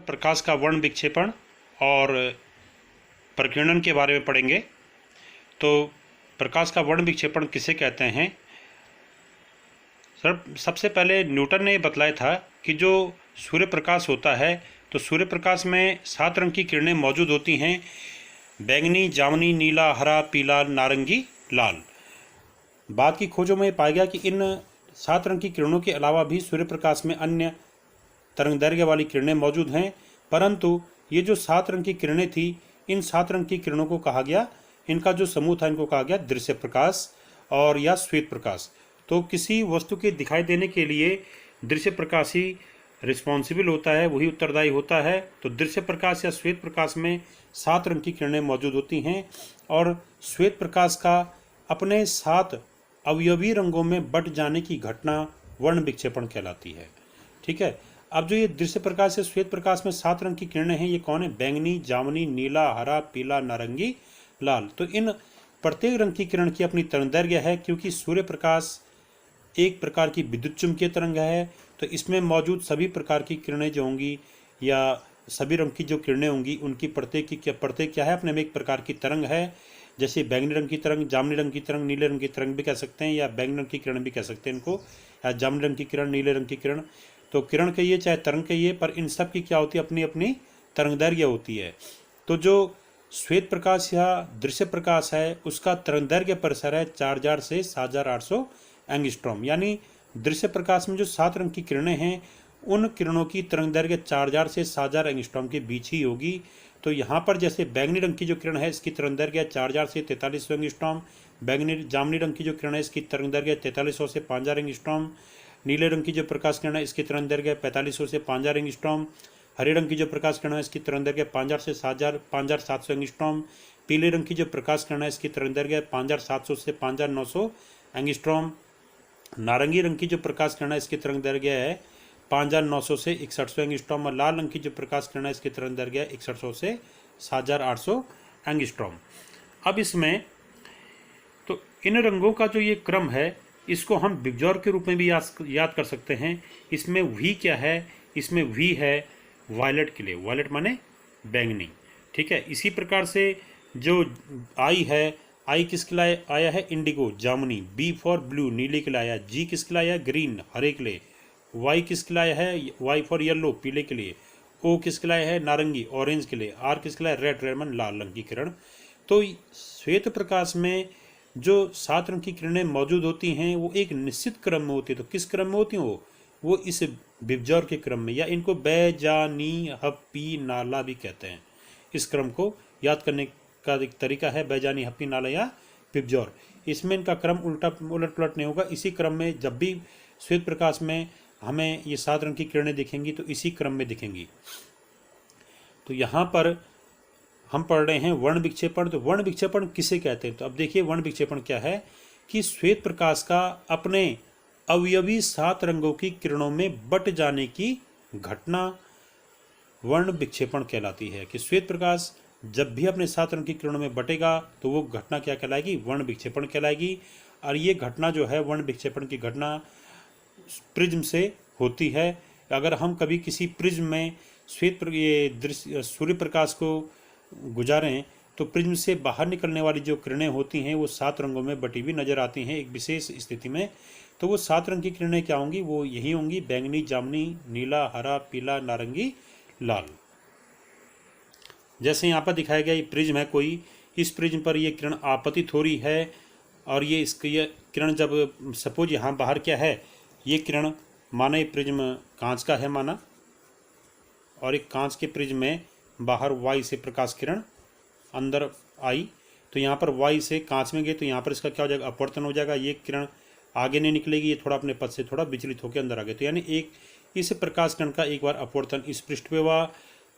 प्रकाश का वर्ण विक्षेपण और प्रकीर्णन के बारे में पढ़ेंगे। तो प्रकाश का वर्ण विक्षेपण किसे कहते हैं? सर, सबसे पहले न्यूटन ने बतलाया था कि जो सूर्य प्रकाश होता है तो सूर्य प्रकाश में 7 रंग की किरणें मौजूद होती हैं: बैंगनी, जामुनी, नीला, हरा, पीला, नारंगी, लाल। बाद की खोजों में पाया गया कि इन 7 रंग की किरणों के अलावा भी सूर्य प्रकाश में अन्य तरंगदैर्घ्य वाली किरणें मौजूद हैं, परंतु ये जो 7 रंग की किरणें थी, इन 7 रंग की किरणों को कहा गया, इनका जो समूह था इनको कहा गया दृश्य प्रकाश और या श्वेत प्रकाश। तो किसी वस्तु के दिखाई देने के लिए दृश्य प्रकाश ही रिस्पॉन्सिबल होता है, वही उत्तरदायी होता है। तो दृश्य प्रकाश या श्वेत प्रकाश में 7 रंग की किरणें मौजूद होती हैं और श्वेत प्रकाश का अपने 7 अवयवी रंगों में बट जाने की घटना वर्ण विक्षेपण कहलाती है। ठीक है। अब जो ये दृश्य प्रकाश या श्वेत प्रकाश में 7 रंग की किरणें हैं, ये कौन है? बैंगनी, जामुनी, नीला, हरा, पीला, नारंगी, लाल। तो इन प्रत्येक रंग की किरण की अपनी तरंगदैर्घ्य है, क्योंकि सूर्य प्रकाश एक प्रकार की विद्युत चुम्बकीय तरंग है। तो इसमें मौजूद सभी प्रकार की किरणें जो होंगी या सभी रंग की जो किरणें होंगी, उनकी प्रत्येक क्या है? अपने में एक प्रकार की तरंग है। जैसे बैंगनी रंग की तरंग, जामुनी रंग की तरंग, नीले रंग की तरंग भी कह सकते हैं, या बैंगनी रंग की किरण भी कह सकते हैं इनको, या जामुनी रंग की किरण, नीले रंग की किरण। तो किरण कहिए चाहे तरंग कहिए, पर इन सब की क्या होती है? अपनी अपनी तरंगदैर्घ्य होती है। तो जो श्वेत प्रकाश या दृश्य प्रकाश है, उसका तरंगदैर्घ्य परिसर है 4000 से 7800 एंगस्ट्रॉम। यानी दृश्य प्रकाश में जो 7 रंग की किरणें हैं, उन किरणों की तरंगदैर्घ्य 4000 से 7000 एंगस्ट्रॉम के बीच ही होगी। तो यहाँ पर जैसे बैंगनी रंग की जो किरण है, इसकी तरंगदैर्घ्य 4000 से 4300 एंगस्ट्रॉम। जामुनी रंग की जो किरण है, इसकी तरंगदैर्घ्य 4300 से 5000 एंगस्ट्रॉम। नीले रंग की जो प्रकाश किरण है, इसकी तरंगदैर्घ्य 4500 से 5000 एंगस्ट्रॉम। हरे रंग की जो प्रकाश किरण है, इसकी तरंगदैर्घ्य 5000 से 5700 एंगस्ट्रॉम। पीले रंग की जो प्रकाश किरण है, इसकी तरंगदैर्घ्य 5700 से 5900 एंगस्ट्रॉम। नारंगी रंग की जो प्रकाश किरण है, इसकी तरंगदैर्घ्य है 5900 से 6100 एंगस्ट्रॉम। और लाल रंग की जो प्रकाश किरण है, इसकी तरंगदैर्घ्य है 6100 से 7800 एंगस्ट्रॉम। अब इसमें तो इन रंगों का जो ये क्रम है, इसको हम बिगजॉर के रूप में भी याद कर सकते हैं। इसमें वी क्या है? इसमें वी है वायलेट के लिए, वायलेट माने बैंगनी। ठीक है। इसी प्रकार से जो आई है, आई किसके लिए आया है? इंडिगो, जामुनी। बी फॉर ब्लू, नीले के लिए आया। जी किसके लिए आया? ग्रीन, हरे के लिए। वाई किसके लिए आया है? वाई फॉर येलो, पीले के लिए। ओ किसके लिए है? नारंगी, ऑरेंज के लिए। आर किसके लिए? रेड, रेड मन लाल रंग की किरण। तो श्वेत प्रकाश में जो 7 रंग की किरणें मौजूद होती हैं, वो एक निश्चित क्रम में होती है। तो किस क्रम में होती हैं वो इस बिबजौर के क्रम में, या इनको बैजानी हप्पी नाला भी कहते हैं। इस क्रम को याद करने का एक तरीका है बैजानी हप्पी नाला या बिबजौर। इसमें इनका क्रम उलट पलट नहीं होगा। इसी क्रम में जब भी श्वेत प्रकाश में हमें ये 7 रंग की किरणें दिखेंगी, तो इसी क्रम में दिखेंगी। तो यहाँ पर हम पढ़ रहे हैं वर्ण विक्षेपण। तो वर्ण विक्षेपण किसे कहते हैं? तो अब देखिए वर्ण विक्षेपण क्या है कि श्वेत प्रकाश का अपने अवयवी 7 रंगों की किरणों में बट जाने की घटना वर्ण विक्षेपण कहलाती है। कि श्वेत प्रकाश जब भी अपने 7 रंग की किरणों में बटेगा, तो वो घटना क्या कहलाएगी? वर्ण विक्षेपण कहलाएगी। और ये घटना जो है, वर्ण विक्षेपण की घटना प्रिज्म से होती है। अगर हम कभी किसी प्रिज्म में सूर्य प्रकाश को गुजारें, तो प्रिज्म से बाहर निकलने वाली जो किरणें होती हैं, वो 7 रंगों में बटी हुई नजर आती हैं एक विशेष स्थिति में। तो वो 7 रंग की किरणें क्या होंगी? वो यही होंगी: बैंगनी, जामुनी, नीला, हरा, पीला, नारंगी, लाल। जैसे यहाँ पर दिखाया गया ये प्रिज्म है कोई, इस प्रिज्म पर ये किरण आपतित हो रही है, और ये किरण जब सपोज यहाँ बाहर क्या है, ये किरण माना ये प्रिज्म कांच का है माना, और एक कांच के प्रिज्म में बाहर वाई से प्रकाश किरण अंदर आई, तो यहाँ पर वाई से कांच में गए, तो यहाँ पर इसका क्या हो जाएगा? अपवर्तन हो जाएगा। ये किरण आगे नहीं निकलेगी, ये थोड़ा अपने पथ से थोड़ा विचलित होकर अंदर आ गए। तो यानी एक इस प्रकाश किरण का एक बार अपवर्तन इस पृष्ठ पे हुआ।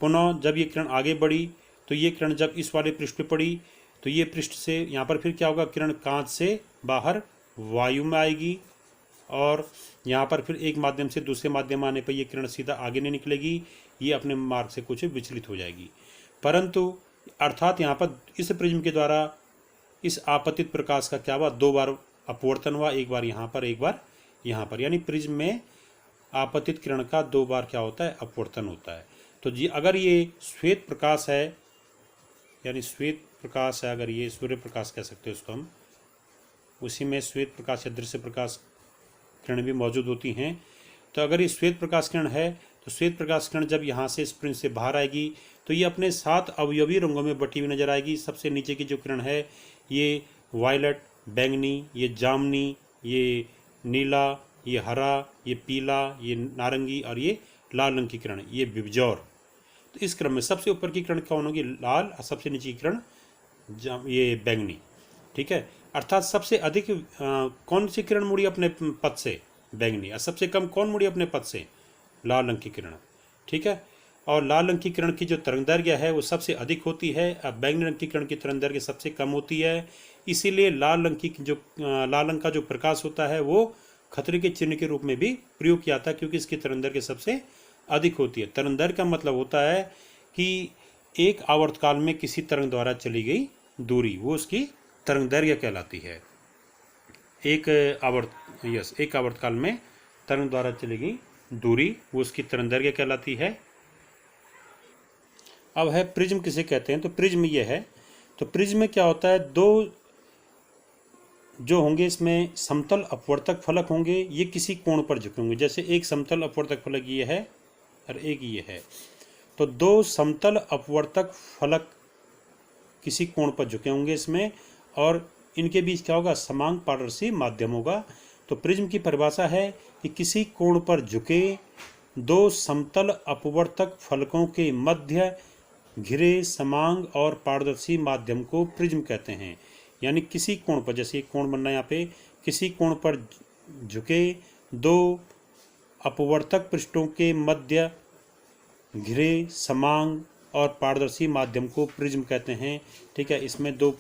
पुनः जब ये किरण आगे बढ़ी, तो ये किरण जब इस वाले पृष्ठ पे पड़ी, तो ये पृष्ठ से यहाँ पर फिर क्या होगा? किरण कांच से बाहर वायु में आएगी, और यहाँ पर फिर एक माध्यम से दूसरे माध्यम आने पर ये किरण सीधा आगे नहीं निकलेगी, ये अपने मार्ग से कुछ विचलित हो जाएगी। परंतु अर्थात यहाँ पर इस प्रिज्म के द्वारा इस आपतित प्रकाश का क्या हुआ? 2 बार अपवर्तन हुआ, एक बार यहाँ पर, एक बार यहाँ पर। यानी प्रिज्म में आपतित किरण का 2 बार क्या होता है? अपवर्तन होता है। तो जी अगर ये श्वेत प्रकाश है, यानी श्वेत प्रकाश है, अगर ये सूर्य प्रकाश कह सकते हैं उसको हम, उसी में श्वेत प्रकाश या दृश्य प्रकाश किरण भी मौजूद होती हैं। तो अगर ये श्वेत प्रकाश किरण है तो श्वेत प्रकाश किरण जब यहाँ से स्प्रिंग से बाहर आएगी तो ये अपने 7 अवयवी रंगों में बटी हुई नजर आएगी। सबसे नीचे की जो किरण है ये वायलट, बैंगनी, ये जामनी, ये नीला, ये हरा, ये पीला, ये नारंगी और ये लाल रंग की किरण, ये बिबजौर। तो इस क्रम में सबसे ऊपर की किरण कौन होगी? लाल, और सबसे नीचे की किरण ये बैंगनी। ठीक है, अर्थात सबसे अधिक कौन सी किरण मुड़ी अपने पथ से? बैंगनी। और सबसे कम कौन मुड़ी अपने पथ से? लाल रंग की किरण। ठीक है, और लाल रंग की किरण की जो तरंगदैर्घ्य है वो सबसे अधिक होती है, अब बैंगनी रंग की किरण की तरंगदैर्घ्य सबसे कम होती है। इसीलिए लाल रंग का जो प्रकाश होता है वो खतरे के चिन्ह के रूप में भी प्रयोग किया जाता है, क्योंकि इसकी तरंगदैर्घ्य सबसे अधिक होती है। तरंगदैर्घ्य का मतलब होता है कि एक आवर्तकाल में किसी तरंग द्वारा चली गई दूरी, वो उसकी तरंगदैर्घ्य कहलाती है। एक आवर्तकाल में तरंग द्वारा चली गई दूरी, वो उसकी तरंगदैर्घ्य कहलाती है। अब है प्रिज्म किसे कहते हैं? तो प्रिज्म ये है। तो प्रिज्म में क्या होता है, दो जो होंगे इसमें समतल अपवर्तक फलक होंगे, ये किसी कोण पर झुके होंगे। जैसे एक समतल अपवर्तक फलक ये है और एक ये है, तो दो समतल अपवर्तक फलक किसी कोण पर झुके होंगे इसमें, और इनके बीच क्या होगा? समान पारदर्शी माध्यम होगा। तो प्रिज्म की परिभाषा है कि किसी कोण पर झुके दो समतल अपवर्तक फलकों के मध्य घिरे समान और पारदर्शी माध्यम को प्रिज्म कहते हैं। यानी किसी कोण पर, जैसे कोण बनना है यहाँ पे, किसी कोण पर झुके दो अपवर्तक पृष्ठों के मध्य घिरे समान और पारदर्शी माध्यम को प्रिज्म कहते हैं। ठीक है, इसमें दो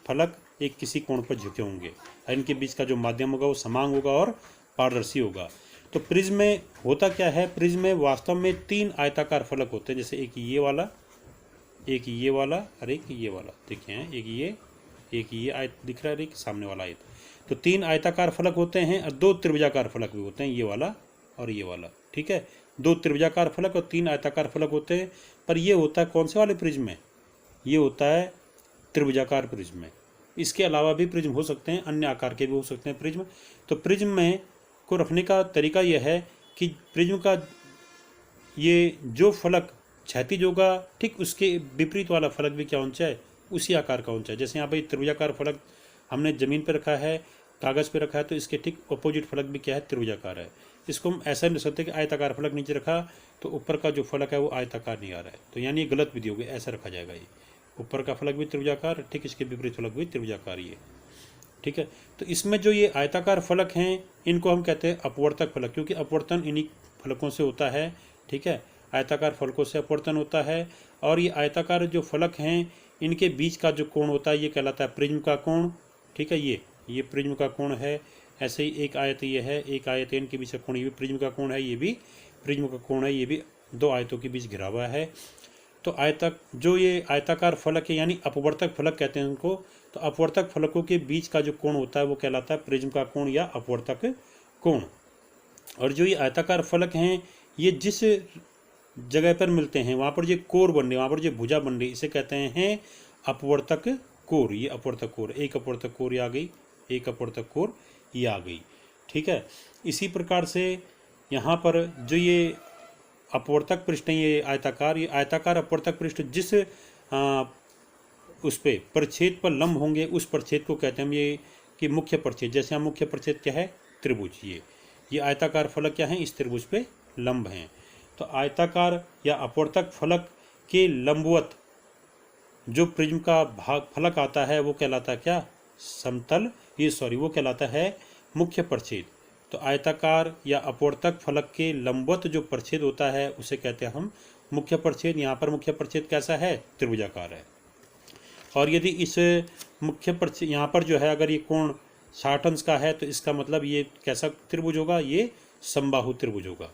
फलक एक किसी कोण पर झुके होंगे और इनके बीच का जो माध्यम होगा वो समान होगा और पारदर्शी होगा। तो प्रिज्म में होता क्या है? प्रिज्म में वास्तव में 3 आयताकार फलक होते हैं, जैसे एक ये वाला, एक ये वाला और एक ये वाला। देखिए एक ये आयत दिख रहा है, एक सामने वाला आयत। तो 3 आयताकार फलक होते हैं और 2 त्रिभुजाकार फलक भी होते हैं, ये वाला और ये वाला। ठीक है, 2 त्रिभुजाकार फलक और 3 आयताकार फलक होते हैं। पर ये होता है कौन से वाले प्रिज्म में? ये होता है त्रिभुजाकार प्रिज्म में। इसके अलावा भी प्रिज्म हो सकते हैं, अन्य आकार के भी हो सकते हैं प्रिज्म। तो प्रिज्म में को रखने का तरीका यह है कि प्रिज्म का ये जो फलक क्षैतिज होगा, ठीक उसके विपरीत वाला फलक भी क्या होना चाहिए? उसी आकार का होना चाहिए। जैसे यहाँ पर त्रिभुजाकार फलक हमने जमीन पर रखा है, कागज़ पे रखा है, तो इसके ठीक अपोजिट फलक भी क्या है? त्रिभुजाकार है। इसको हम ऐसा नहीं सोचते कि आयताकार फलक नीचे रखा तो ऊपर का जो फलक है वो आयताकार नहीं आ रहा है, तो यानी ये गलत विधि होगी, ऐसा रखा जाएगा। ये ऊपर का फलक भी त्रिभुजाकार, ठीक इसके विपरीत फलक भी त्रिभुजाकार ही है। ठीक है, तो इसमें जो ये आयताकार फलक हैं इनको हम कहते हैं अपवर्तक फलक, क्योंकि अपवर्तन इन्हीं फलकों से होता है। ठीक है, आयताकार फलकों से अपवर्तन होता है। और ये आयताकार जो फलक हैं इनके बीच का जो कोण होता है ये कहलाता है प्रिज्म का कोण। ठीक है, ये प्रिज्म का कोण है। ऐसे ही एक आयत ये है, एक आयत इनके बीच का कोण, ये भी प्रिज्म का कोण है, ये भी प्रिज्म का कोण है, ये भी 2 आयतों के बीच घिरा हुआ है। तो जो ये आयताकार फलक है यानी अपवर्तक फलक कहते हैं उनको। तो अपवर्तक फलकों के बीच का जो कोण होता है वो कहलाता है प्रिज्म का कोण या अपवर्तक कोण। और जो ये आयताकार फलक हैं ये जिस जगह पर मिलते हैं वहाँ पर जो कोर बन रही, वहाँ पर जो भुजा बन रही, इसे कहते हैं अपवर्तक कोर। ये अपवर्तक कोर, एक अपवर्तक कोर ये आ गई, एक अपवर्तक कोर ये आ गई। ठीक है, इसी प्रकार से यहाँ पर जो ये अपवर्तक पृष्ठ हैं ये आयताकार अपवर्तक पृष्ठ जिस उस पे परिच्छेद पर लंब होंगे उस परिच्छेद को कहते हैं हम ये कि मुख्य परिच्छेद। जैसे हम मुख्य परिच्छेद क्या है? त्रिभुज। ये आयताकार फलक क्या है? इस त्रिभुज पे लंब हैं। तो आयताकार या अपवर्तक फलक के लंबवत जो प्रिज्म का भाग फलक आता है वो कहलाता है क्या? समतल, वो कहलाता है मुख्य परिच्छेद। तो आयताकार या अपवर्तक फलक के लंबवत जो परिच्छेद होता है उसे कहते हैं हम मुख्य परिच्छेद। यहाँ पर मुख्य परिच्छेद कैसा है? त्रिभुजाकार है। और यदि इस मुख्य परिच्छेद यहाँ पर जो है अगर ये कोण 60 अंश का है तो इसका मतलब ये कैसा त्रिभुज होगा? ये समबाहु त्रिभुज होगा।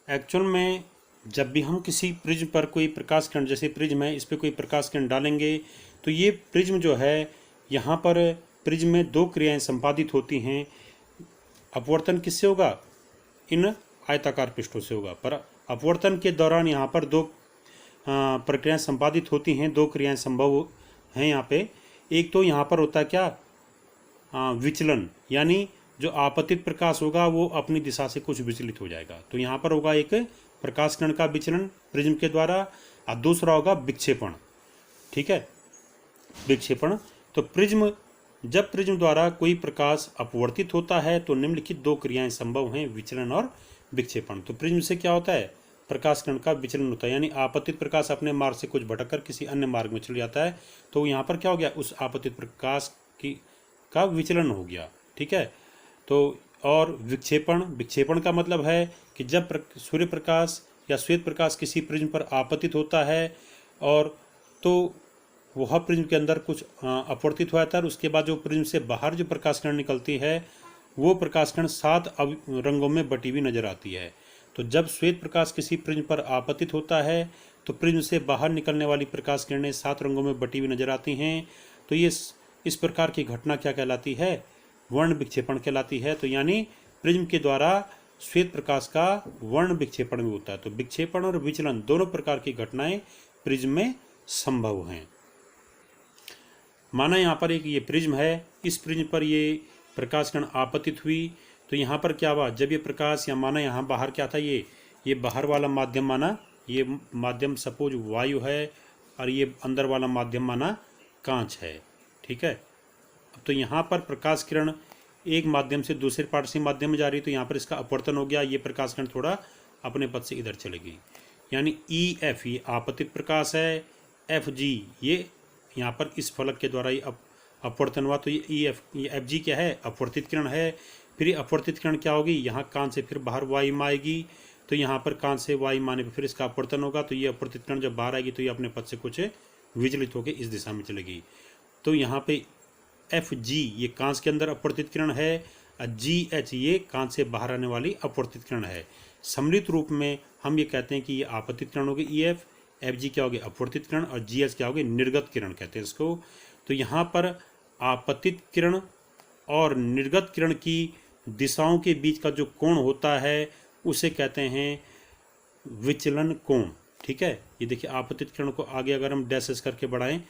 एक्चुअल में जब भी हम किसी प्रिज्म पर कोई प्रकाश किरण, जैसे प्रिज्म है इस पर कोई प्रकाश किरण डालेंगे तो ये प्रिज्म जो है यहाँ पर प्रिज्म में 2 क्रियाएं संपादित होती हैं। अपवर्तन किससे होगा? इन आयताकार पृष्ठों से होगा। पर अपवर्तन के दौरान यहाँ पर दो प्रक्रियाएं संपादित होती हैं, दो क्रियाएं संभव हैं यहाँ पे। एक तो यहाँ पर होता है क्या, विचलन, यानी जो आपतित प्रकाश होगा वो अपनी दिशा से कुछ विचलित हो जाएगा। तो यहाँ पर होगा एक प्रकाश किरण का विचलन प्रिज्म के द्वारा, और दूसरा होगा विक्षेपण। ठीक है, विक्षेपण। तो जब प्रिज्म द्वारा कोई प्रकाश अपवर्तित होता है तो निम्नलिखित दो क्रियाएं संभव हैं, विचलन और विक्षेपण। तो प्रिज्म से क्या होता है, प्रकाश किरण का विचलन होता है, यानी आपतित प्रकाश अपने मार्ग से कुछ भटककर किसी अन्य मार्ग में चल जाता है। तो यहाँ पर क्या हो गया, उस आपतित प्रकाश का विचलन हो गया। ठीक है। तो और विक्षेपण का मतलब है कि जब सूर्य प्रकाश या श्वेत प्रकाश किसी प्रिज्म पर आपतित होता है और तो वह प्रिज्म के अंदर कुछ अपवर्तित हो जाता है, और उसके बाद जो प्रिज्म से बाहर जो प्रकाश किरण निकलती है वो प्रकाश किरण 7 रंगों में बटी हुई नजर आती है। तो जब श्वेत प्रकाश किसी प्रिज्म पर आपतित होता है तो प्रिज्म से बाहर निकलने वाली प्रकाश किरणें 7 रंगों में बटी हुई नजर आती हैं। तो ये इस प्रकार की घटना क्या कहलाती है, वर्ण विक्षेपण कहलाती है। तो यानी प्रिज्म के द्वारा श्वेत प्रकाश का वर्ण विक्षेपण भी होता है। तो विक्षेपण और विचलन दोनों प्रकार की घटनाएं प्रिज्म में संभव हैं। माना यहाँ पर एक ये प्रिज्म है, इस प्रिज्म पर ये प्रकाश किरण आपतित हुई, तो यहाँ पर क्या हुआ, जब ये प्रकाश, या माना यहाँ बाहर क्या था, ये बाहर वाला माध्यम माना, ये माध्यम सपोज वायु है, और ये अंदर वाला माध्यम माना कांच है। ठीक है। तो यहाँ पर प्रकाश किरण एक माध्यम से दूसरे पारदर्शी माध्यम में जा रही है, तो यहाँ पर इसका अपवर्तन हो गया, ये प्रकाश किरण थोड़ा अपने पथ से इधर चलेगी, यानी EF ये आपतित प्रकाश है, FG ये यहाँ पर इस फलक के द्वारा ये अपवर्तन हुआ। तो ये FG क्या है, अपवर्तित किरण है। फिर ये अपवर्तित किरण क्या होगी, यहाँ कांच से फिर बाहर वायु में आएगी, तो यहाँ पर कांच से वायु में आने पर फिर इसका अपवर्तन होगा। तो ये अपवर्तित किरण जब बाहर आएगी तो ये अपने पथ से कुछ विचलित होकर इस दिशा में चलेगी। तो यहाँ पे FG ये कांच के अंदर अपवर्तित किरण है, और GH ये कांच से बाहर आने वाली अपवर्तित किरण है। सम्मिलित रूप में हम ये कहते हैं कि ये आपतित किरण होगी EF, FG क्या होगी अपवर्तित किरण, और GH क्या होगी निर्गत किरण कहते हैं इसको। तो यहाँ पर आपतित किरण और निर्गत किरण की दिशाओं के बीच का जो कोण होता है उसे कहते हैं विचलन कोण। ठीक है। ये देखिए, आपतित किरण को आगे अगर हम डैश करके बढ़ाएं,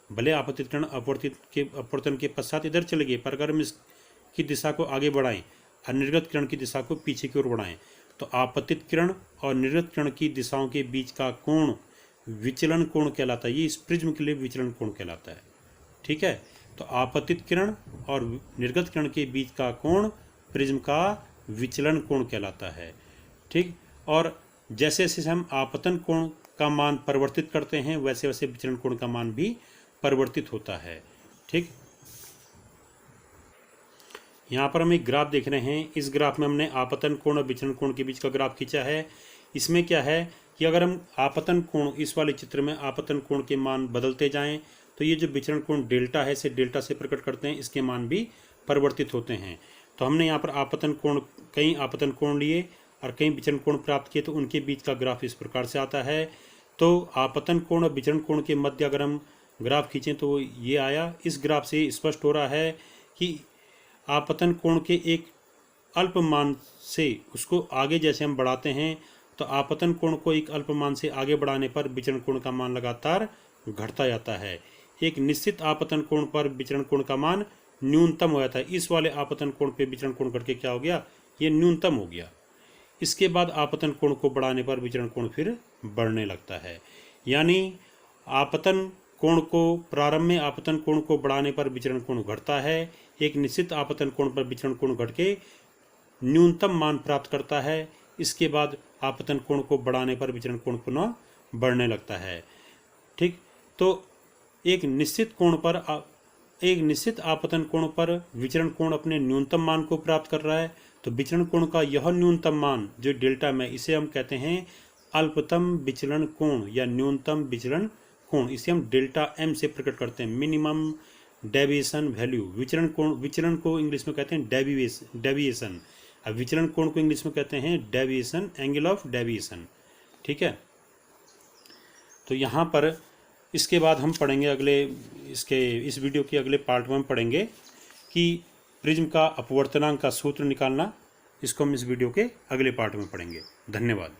भले आपतित किरण अपवर्तन के पश्चात इधर चले गए, पर अगर हम इसकी दिशा को आगे बढ़ाएं और निर्गत किरण की दिशा को पीछे की ओर बढ़ाएं, तो आपतित किरण और निर्गत किरण की दिशाओं के बीच का कोण विचलन कोण कहलाता है। ये इस प्रिज्म के लिए विचलन कोण कहलाता है। ठीक है। तो आपतित किरण और निर्गत किरण के बीच का कोण प्रिज्म का विचलन कोण कहलाता है। ठीक। और जैसे जैसे हम आपतन कोण का मान परिवर्तित करते हैं वैसे वैसे विचलन कोण का मान भी परिवर्तित होता है। ठीक। यहाँ पर हम एक ग्राफ देख रहे हैं। इस ग्राफ में हमने आपतन कोण और विचलन कोण के बीच का ग्राफ खींचा है। इसमें क्या है कि अगर हम आपतन कोण, इस वाले चित्र में आपतन कोण के मान बदलते जाएं तो ये जो विचलन कोण डेल्टा है, इसे डेल्टा से प्रकट करते हैं, इसके मान भी परिवर्तित होते हैं। तो हमने यहाँ पर आपतन कोण, कई आपतन कोण लिए और कई विचलन कोण प्राप्त किए, तो उनके बीच का ग्राफ इस प्रकार से आता है। तो आपतन कोण और विचलन कोण के मध्य अगर हम ग्राफ खींचें तो ये आया। इस ग्राफ से स्पष्ट हो रहा है कि आपतन कोण के एक अल्प मान से उसको आगे जैसे हम बढ़ाते हैं, तो आपतन कोण को एक अल्प मान से आगे बढ़ाने पर विचलन कोण का मान लगातार घटता जाता है। एक निश्चित आपतन कोण पर विचलन कोण का मान न्यूनतम हो जाता है। इस वाले आपतन कोण पे विचलन कोण घट के क्या हो गया, ये न्यूनतम हो गया। इसके बाद आपतन कोण को बढ़ाने पर विचलन कोण फिर बढ़ने लगता है। यानी आपतन कोण को, प्रारंभ में आपतन कोण को बढ़ाने पर विचलन कोण घटता है। एक निश्चित आपतन कोण पर विचलन कोण घट के न्यूनतम मान प्राप्त करता है। इसके बाद आपतन कोण को बढ़ाने पर विचलन कोण पुनः बढ़ने लगता है। ठीक। तो एक निश्चित आपतन कोण पर विचलन कोण अपने न्यूनतम मान को प्राप्त कर रहा है। तो विचलन कोण का यह न्यूनतम मान जो डेल्टा में, इसे हम कहते हैं अल्पतम विचलन कोण या न्यूनतम विचलन कोण। इसे हम डेल्टा M से प्रकट करते हैं, मिनिमम डेविएशन वैल्यू। विचलन को इंग्लिश में कहते हैं डेविएशन, अब विचलन कोण को इंग्लिश में कहते हैं डेविएशन, एंगल ऑफ डेविएशन। ठीक है। तो यहाँ पर इसके बाद हम पढ़ेंगे इस वीडियो के अगले पार्ट में हम पढ़ेंगे कि प्रिज्म का अपवर्तनांक का सूत्र निकालना इसको हम इस वीडियो के अगले पार्ट में पढ़ेंगे। धन्यवाद।